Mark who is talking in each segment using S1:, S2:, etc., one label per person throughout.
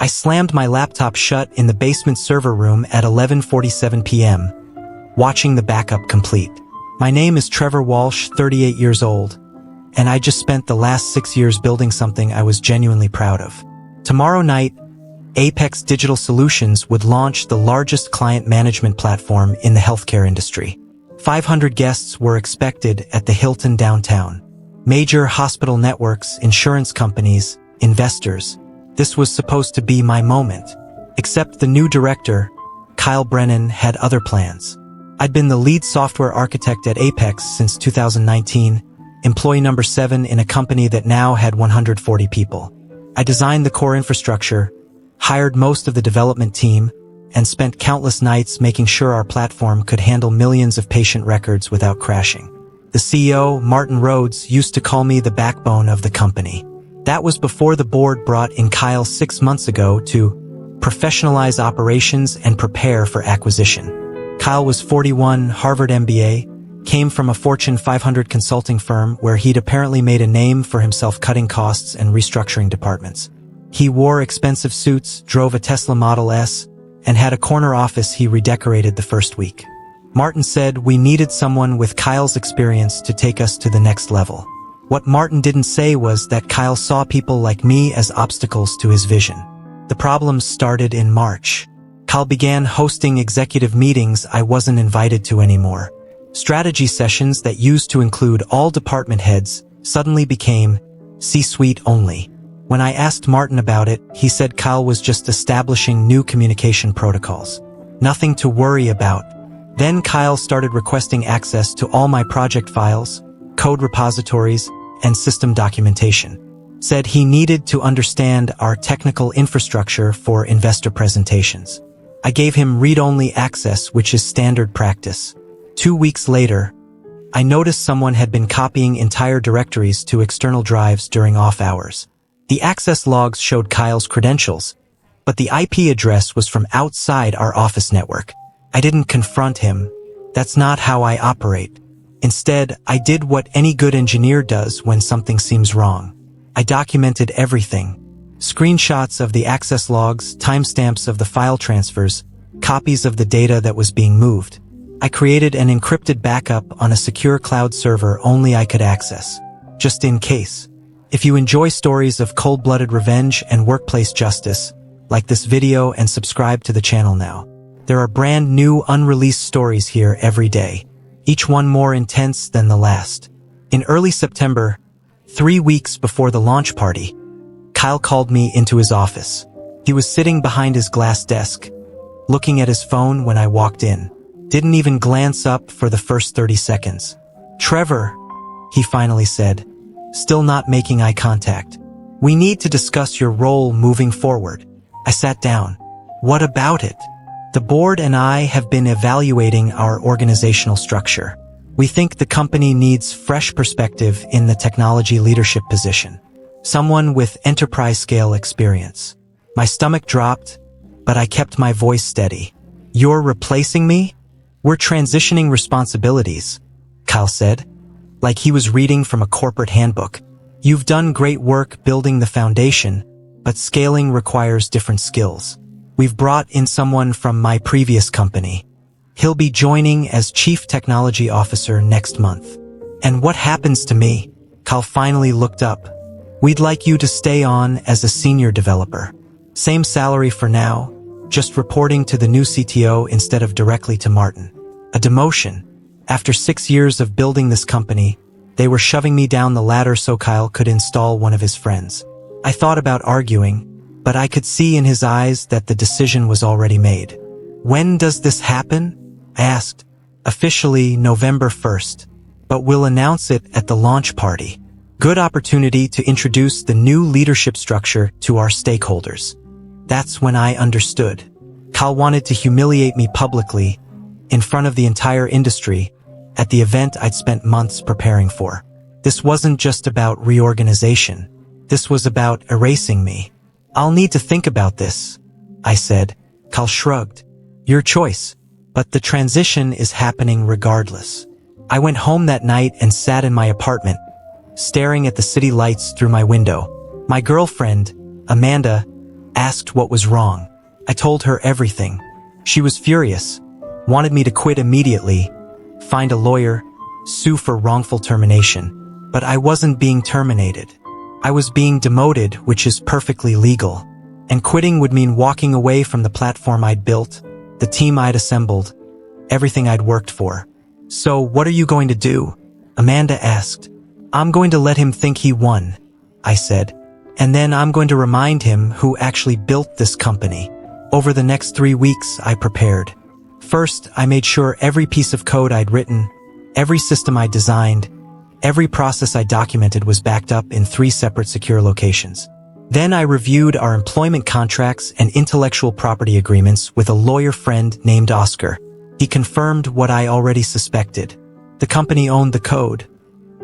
S1: I slammed my laptop shut in the basement server room at 11:47 p.m., watching the backup complete. My name is Trevor Walsh, 38 years old, and I just spent the last 6 years building something I was genuinely proud of. Tomorrow night, Apex Digital Solutions would launch the largest client management platform in the healthcare industry. 500 guests were expected at the Hilton downtown. Major hospital networks, insurance companies, investors. This was supposed to be my moment. Except the new director, Kyle Brennan, had other plans. I'd been the lead software architect at Apex since 2019, employee number 7 in a company that now had 140 people. I designed the core infrastructure, hired most of the development team, and spent countless nights making sure our platform could handle millions of patient records without crashing. The CEO, Martin Rhodes, used to call me the backbone of the company. That was before the board brought in Kyle 6 months ago to professionalize operations and prepare for acquisition. Kyle was 41, Harvard MBA, came from a Fortune 500 consulting firm where he'd apparently made a name for himself cutting costs and restructuring departments. He wore expensive suits, drove a Tesla Model S, and had a corner office he redecorated the first week. Martin said we needed someone with Kyle's experience to take us to the next level. What Martin didn't say was that Kyle saw people like me as obstacles to his vision. The problems started in March. Kyle began hosting executive meetings I wasn't invited to anymore. Strategy sessions that used to include all department heads suddenly became C-suite only. When I asked Martin about it, he said Kyle was just establishing new communication protocols. Nothing to worry about. Then Kyle started requesting access to all my project files, code repositories, and system documentation. Said he needed to understand our technical infrastructure for investor presentations. I gave him read-only access, which is standard practice. 2 weeks later, I noticed someone had been copying entire directories to external drives during off hours. The access logs showed Kyle's credentials, but the IP address was from outside our office network. I didn't confront him. That's not how I operate. Instead, I did what any good engineer does when something seems wrong. I documented everything. Screenshots of the access logs, timestamps of the file transfers, copies of the data that was being moved. I created an encrypted backup on a secure cloud server only I could access, just in case. If you enjoy stories of cold-blooded revenge and workplace justice, like this video and subscribe to the channel now. There are brand new unreleased stories here every day, each one more intense than the last. In early September, 3 weeks before the launch party, Kyle called me into his office. He was sitting behind his glass desk, looking at his phone when I walked in. Didn't even glance up for the first 30 seconds. "Trevor," he finally said, still not making eye contact. "We need to discuss your role moving forward." I sat down. "What about it?" "The board and I have been evaluating our organizational structure. We think the company needs fresh perspective in the technology leadership position. Someone with enterprise-scale experience." My stomach dropped, but I kept my voice steady. "You're replacing me?" "We're transitioning responsibilities," Kyle said, like he was reading from a corporate handbook. "You've done great work building the foundation, but scaling requires different skills. We've brought in someone from my previous company. He'll be joining as Chief Technology Officer next month." "And what happens to me?" Kyle finally looked up. "We'd like you to stay on as a senior developer. Same salary for now, just reporting to the new CTO instead of directly to Martin." A demotion. After 6 years of building this company, they were shoving me down the ladder so Kyle could install one of his friends. I thought about arguing, but I could see in his eyes that the decision was already made. "When does this happen?" I asked. "Officially November 1st, but we'll announce it at the launch party." Good opportunity to introduce the new leadership structure to our stakeholders. That's when I understood. Kyle wanted to humiliate me publicly, in front of the entire industry, at the event I'd spent months preparing for. This wasn't just about reorganization. This was about erasing me. "I'll need to think about this," I said. Kyle shrugged. "Your choice. But the transition is happening regardless." I went home that night and sat in my apartment, staring at the city lights through my window. My girlfriend, Amanda, asked what was wrong. I told her everything. She was furious, wanted me to quit immediately, find a lawyer, sue for wrongful termination. But I wasn't being terminated. I was being demoted, which is perfectly legal. And quitting would mean walking away from the platform I'd built, the team I'd assembled, everything I'd worked for. So what are you going to do? Amanda asked. I'm going to let him think he won, I said. And then I'm going to remind him who actually built this company. Over the next 3 weeks, I prepared. First, I made sure every piece of code I'd written, every system I designed, every process I documented was backed up in 3 separate secure locations. Then I reviewed our employment contracts and intellectual property agreements with a lawyer friend named Oscar. He confirmed what I already suspected. The company owned the code,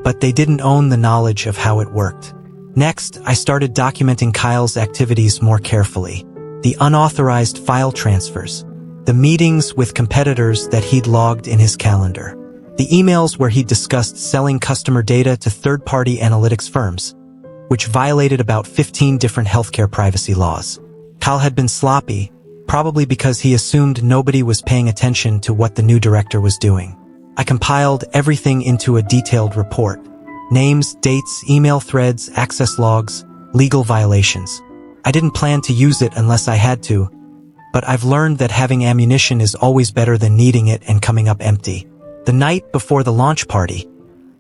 S1: but they didn't own the knowledge of how it worked. Next, I started documenting Kyle's activities more carefully. The unauthorized file transfers, the meetings with competitors that he'd logged in his calendar, the emails where he discussed selling customer data to third-party analytics firms, which violated about 15 different healthcare privacy laws. Kyle had been sloppy, probably because he assumed nobody was paying attention to what the new director was doing. I compiled everything into a detailed report. Names, dates, email threads, access logs, legal violations. I didn't plan to use it unless I had to, but I've learned that having ammunition is always better than needing it and coming up empty. The night before the launch party,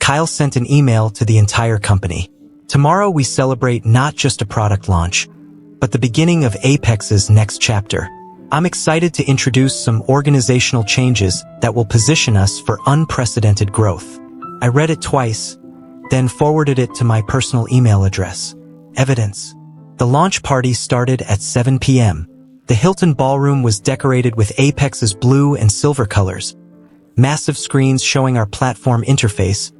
S1: Kyle sent an email to the entire company. Tomorrow we celebrate not just a product launch, but the beginning of Apex's next chapter. I'm excited to introduce some organizational changes that will position us for unprecedented growth. I read it twice, then forwarded it to my personal email address. Evidence. The launch party started at 7 p.m. The Hilton Ballroom was decorated with Apex's blue and silver colors, massive screens showing our platform interface,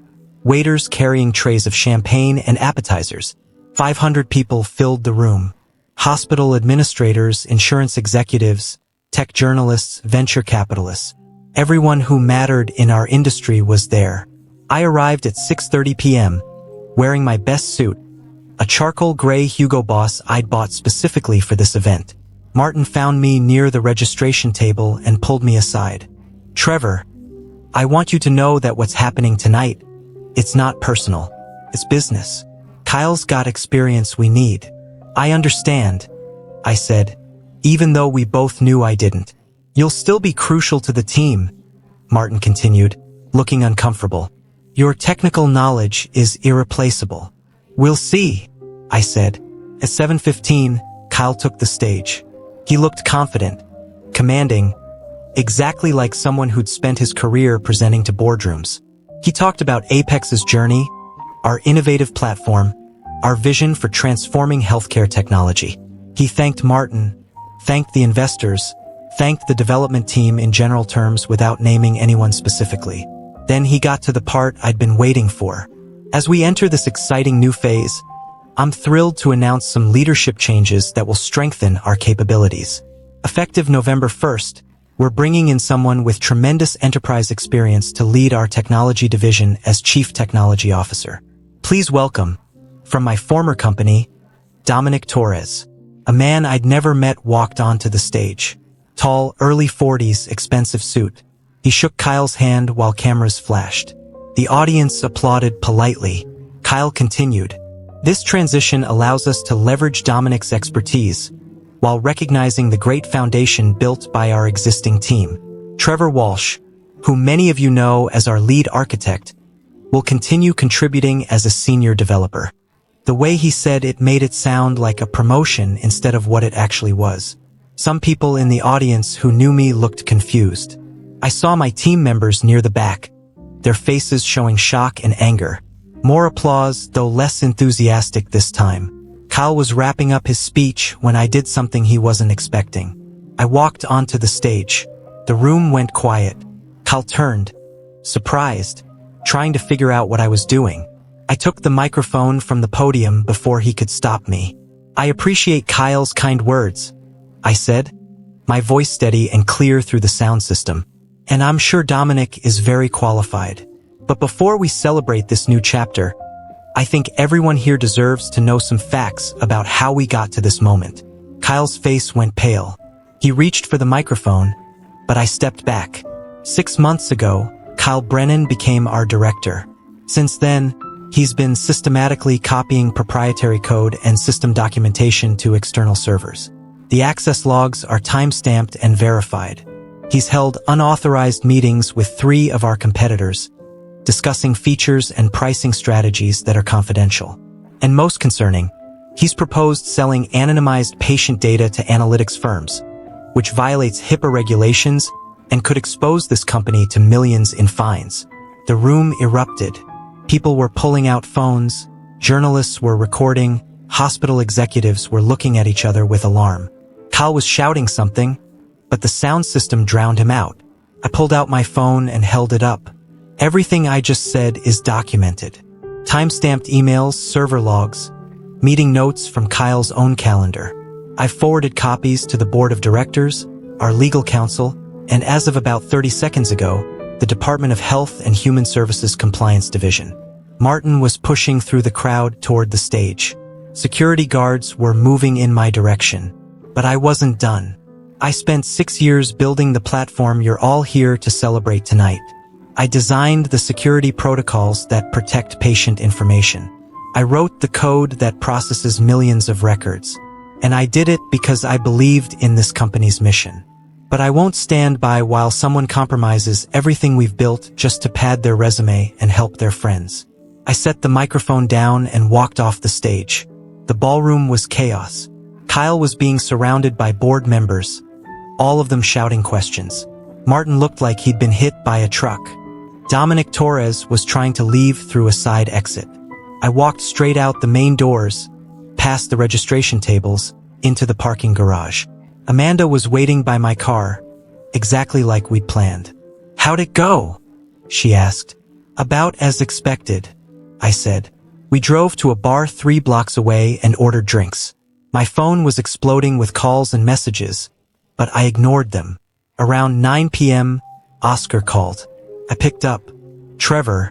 S1: waiters carrying trays of champagne and appetizers. 500 people filled the room. Hospital administrators, insurance executives, tech journalists, venture capitalists. Everyone who mattered in our industry was there. I arrived at 6:30 p.m., wearing my best suit, a charcoal gray Hugo Boss I'd bought specifically for this event. Martin found me near the registration table and pulled me aside. Trevor, I want you to know that what's happening tonight, it's not personal. It's business. Kyle's got experience we need. I understand, I said, even though we both knew I didn't. You'll still be crucial to the team, Martin continued, looking uncomfortable. Your technical knowledge is irreplaceable. We'll see, I said. At 7:15, Kyle took the stage. He looked confident, commanding, exactly like someone who'd spent his career presenting to boardrooms. He talked about Apex's journey, our innovative platform, our vision for transforming healthcare technology. He thanked Martin, thanked the investors, thanked the development team in general terms without naming anyone specifically. Then he got to the part I'd been waiting for. As we enter this exciting new phase, I'm thrilled to announce some leadership changes that will strengthen our capabilities. Effective November 1st, we're bringing in someone with tremendous enterprise experience to lead our technology division as Chief Technology Officer. Please welcome, from my former company, Dominic Torres. A man I'd never met walked onto the stage. Tall, early 40s, expensive suit. He shook Kyle's hand while cameras flashed. The audience applauded politely. Kyle continued. This transition allows us to leverage Dominic's expertise, while recognizing the great foundation built by our existing team. Trevor Walsh, who many of you know as our lead architect, will continue contributing as a senior developer. The way he said it made it sound like a promotion instead of what it actually was. Some people in the audience who knew me looked confused. I saw my team members near the back, their faces showing shock and anger. More applause, though less enthusiastic this time. Kyle was wrapping up his speech when I did something he wasn't expecting. I walked onto the stage. The room went quiet. Kyle turned, surprised, trying to figure out what I was doing. I took the microphone from the podium before he could stop me. I appreciate Kyle's kind words, I said, my voice steady and clear through the sound system. And I'm sure Dominic is very qualified. But before we celebrate this new chapter, I think everyone here deserves to know some facts about how we got to this moment. Kyle's face went pale. He reached for the microphone, but I stepped back. 6 months ago, Kyle Brennan became our director. Since then, he's been systematically copying proprietary code and system documentation to external servers. The access logs are time-stamped and verified. He's held unauthorized meetings with 3 of our competitors, discussing features and pricing strategies that are confidential. And most concerning, he's proposed selling anonymized patient data to analytics firms, which violates HIPAA regulations and could expose this company to millions in fines. The room erupted. People were pulling out phones, journalists were recording, hospital executives were looking at each other with alarm. Kyle was shouting something, but the sound system drowned him out. I pulled out my phone and held it up. Everything I just said is documented. Time-stamped emails, server logs, meeting notes from Kyle's own calendar. I forwarded copies to the board of directors, our legal counsel, and as of about 30 seconds ago, the Department of Health and Human Services Compliance Division. Martin was pushing through the crowd toward the stage. Security guards were moving in my direction. But I wasn't done. I spent 6 years building the platform you're all here to celebrate tonight. I designed the security protocols that protect patient information. I wrote the code that processes millions of records. And I did it because I believed in this company's mission. But I won't stand by while someone compromises everything we've built just to pad their resume and help their friends. I set the microphone down and walked off the stage. The ballroom was chaos. Kyle was being surrounded by board members, all of them shouting questions. Martin looked like he'd been hit by a truck. Dominic Torres was trying to leave through a side exit. I walked straight out the main doors, past the registration tables, into the parking garage. Amanda was waiting by my car, exactly like we'd planned. "How'd it go?" she asked. "About as expected," I said. We drove to a bar 3 blocks away and ordered drinks. My phone was exploding with calls and messages, but I ignored them. Around 9 p.m., Oscar called. I picked up. "Trevor,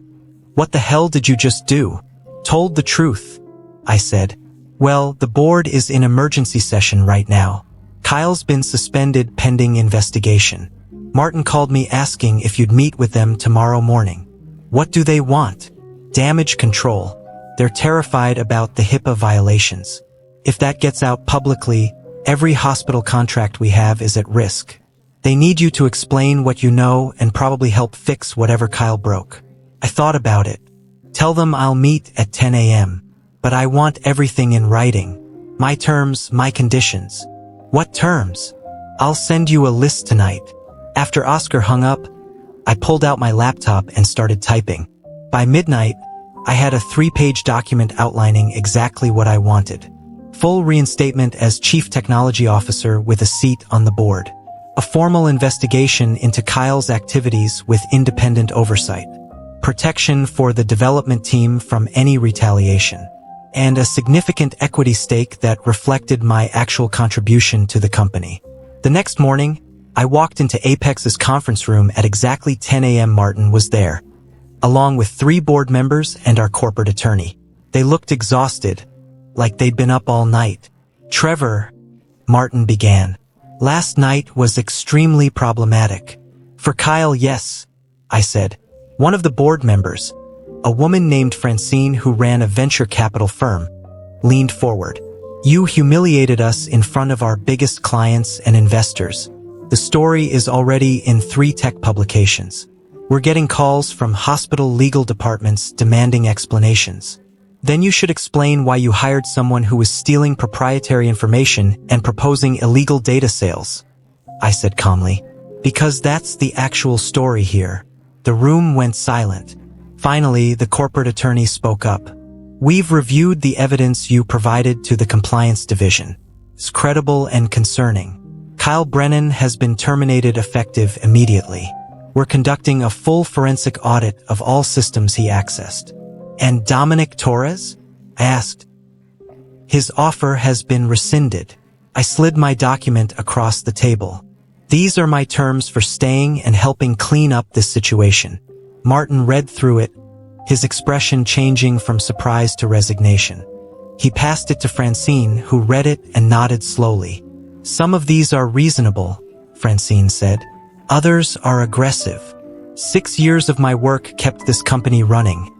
S1: what the hell did you just do?" "Told the truth," I said. "Well, the board is in emergency session right now. Kyle's been suspended pending investigation. Martin called me asking if you'd meet with them tomorrow morning." "What do they want?" "Damage control. They're terrified about the HIPAA violations. If that gets out publicly, every hospital contract we have is at risk. They need you to explain what you know and probably help fix whatever Kyle broke." I thought about it. "Tell them I'll meet at 10 a.m. But I want everything in writing. My terms, my conditions." "What terms?" "I'll send you a list tonight." After Oscar hung up, I pulled out my laptop and started typing. By midnight, I had a 3-page document outlining exactly what I wanted. Full reinstatement as Chief Technology Officer with a seat on the board. A formal investigation into Kyle's activities with independent oversight. Protection for the development team from any retaliation. And a significant equity stake that reflected my actual contribution to the company. The next morning, I walked into Apex's conference room at exactly 10 a.m. Martin was there, along with 3 board members and our corporate attorney. They looked exhausted, like they'd been up all night. "Trevor," Martin began, "last night was extremely problematic." "For Kyle, yes," I said. One of the board members, a woman named Francine who ran a venture capital firm, leaned forward. "You humiliated us in front of our biggest clients and investors. The story is already in 3 tech publications. We're getting calls from hospital legal departments demanding explanations. Then you should explain why you hired someone who was stealing proprietary information and proposing illegal data sales," I said calmly. "Because that's the actual story here." The room went silent. Finally, the corporate attorney spoke up. "We've reviewed the evidence you provided to the compliance division. It's credible and concerning. Kyle Brennan has been terminated effective immediately. We're conducting a full forensic audit of all systems he accessed." "And Dominic Torres?" I asked. "His offer has been rescinded." I slid my document across the table. "These are my terms for staying and helping clean up this situation." Martin read through it, his expression changing from surprise to resignation. He passed it to Francine, who read it and nodded slowly. "Some of these are reasonable," Francine said. "Others are aggressive. 6 years of my work kept this company running,"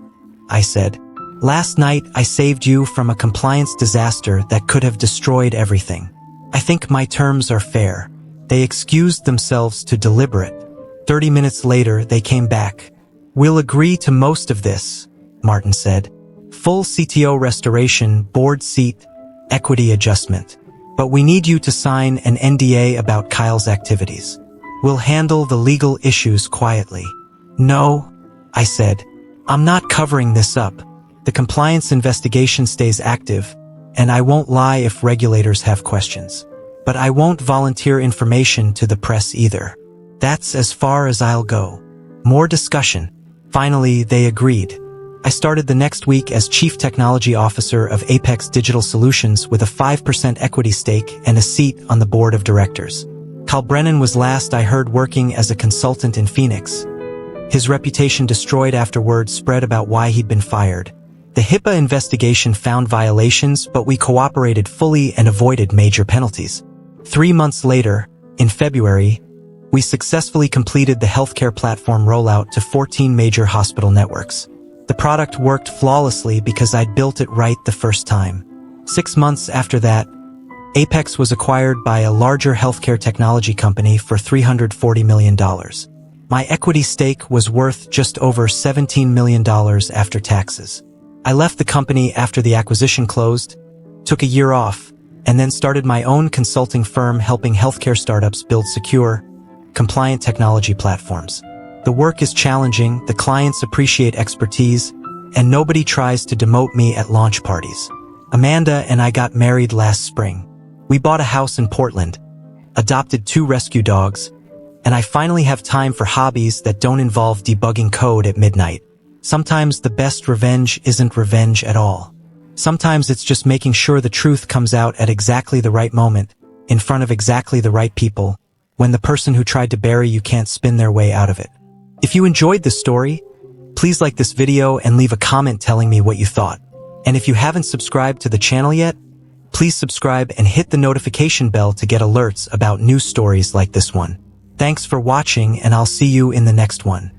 S1: I said. "Last night I saved you from a compliance disaster that could have destroyed everything. I think my terms are fair." They excused themselves to deliberate. 30 minutes later, they came back. "We'll agree to most of this," Martin said. "Full CTO restoration, board seat, equity adjustment. But we need you to sign an NDA about Kyle's activities. We'll handle the legal issues quietly." "No," I said. "I'm not covering this up. The compliance investigation stays active, and I won't lie if regulators have questions. But I won't volunteer information to the press either. That's as far as I'll go." More discussion. Finally, they agreed. I started the next week as Chief Technology Officer of Apex Digital Solutions with a 5% equity stake and a seat on the board of directors. Carl Brennan was last I heard working as a consultant in Phoenix. His reputation destroyed after word spread about why he'd been fired. The HIPAA investigation found violations, but we cooperated fully and avoided major penalties. 3 months later, in February, we successfully completed the healthcare platform rollout to 14 major hospital networks. The product worked flawlessly because I'd built it right the first time. 6 months after that, Apex was acquired by a larger healthcare technology company for $340 million. My equity stake was worth just over $17 million after taxes. I left the company after the acquisition closed, took a year off, and then started my own consulting firm helping healthcare startups build secure, compliant technology platforms. The work is challenging, the clients appreciate expertise, and nobody tries to demote me at launch parties. Amanda and I got married last spring. We bought a house in Portland, adopted 2 rescue dogs, and I finally have time for hobbies that don't involve debugging code at midnight. Sometimes the best revenge isn't revenge at all. Sometimes it's just making sure the truth comes out at exactly the right moment, in front of exactly the right people, when the person who tried to bury you can't spin their way out of it. If you enjoyed this story, please like this video and leave a comment telling me what you thought. And if you haven't subscribed to the channel yet, please subscribe and hit the notification bell to get alerts about new stories like this one. Thanks for watching, and I'll see you in the next one.